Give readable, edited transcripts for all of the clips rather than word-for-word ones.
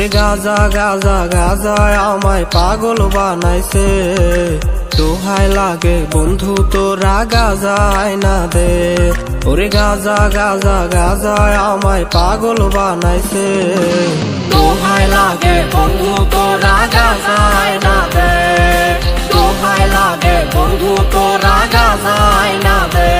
ওরে গাজা গাজা গাজা আমায় পাগল বানাইছে। দোহাই লাগে বন্ধু তোরা গাজা আয়না দে। ওরে গাজা গাজা গাজা আমায় পাগল বানাইছে। দোহাই লাগে বন্ধু তোরা গাজা আয়না দে। দোহাই লাগে বন্ধু তোরা গাজা আয়না দে।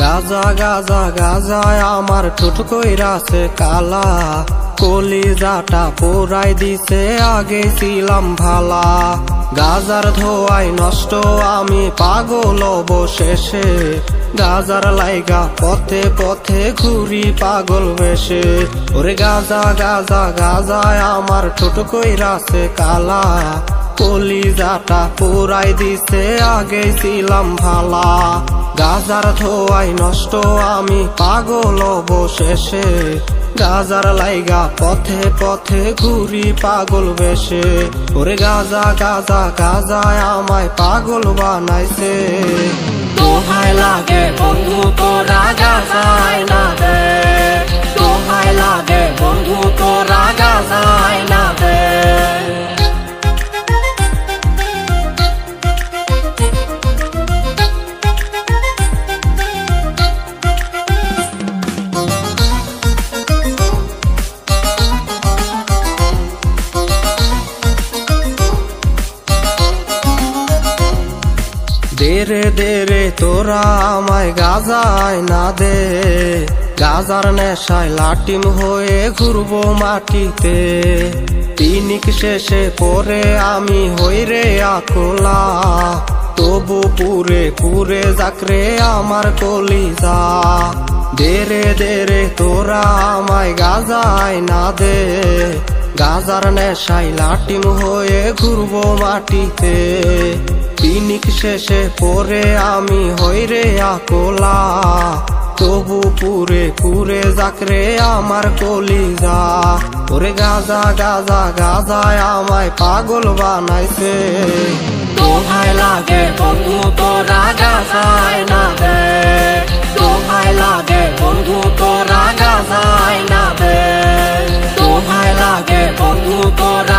গাজা গাজা গাজা আমার ঠোঁট কইরাছে কালা। কলিজাটা পোড়াই দিছে আগে ছিলাম ভালা। গাজার ধোয়াই নষ্ট আমি পাগল অবশেষে। গাজার লাইগা পথে পথে ঘুরি পাগল বেশে। ওরে গাজা গাজা গাজা আমার ঠোঁট কইরাছে কালা। কলিজাটা পোড়াই দিছে আগে ছিলাম ভালা। গাজার ধোয়াই নষ্ট আমি পাগল অবশেষে। গাজার লাইগা পথে পথে ঘুরি পাগল বেশে। ওরে গাজা গাজা গাজা আমায় পাগল বানাইছে। দোহাই লাগে বন্ধু তোরা গাজা আয়না দে। দোহাই লাগে বন্ধু তোরা গাজা আয়না দে। দেরে দেরে তোরা আমায় গাজা আয়না দে। গাজার নেশায় লাটিম হয়ে ঘুরবো মাটিতে। পিনিক শেষে পরে আমি হইরে আকলা। তবু পুরে পুরে যাকরে আমার কলিজা। দেরে দেরে তোরা আমায় গাজা আয়না দে। গাজার নেশায় লাটিম হয়ে ঘুরবো মাটিতে। পিনিক শেষে পরে আমি হইরে আকলা। তবু পুরে পুরে যাকরে আমার কলিজা। ওরে গাজা গাজা গাজা আমায় পাগল বানাইছে। দোহাই লাগে বন্ধু তোরা গাজা আয়না দে। দোহাই লাগে বন্ধু তোরা গাজা আয়না দে। দোহাই লাগে বন্ধু তোরা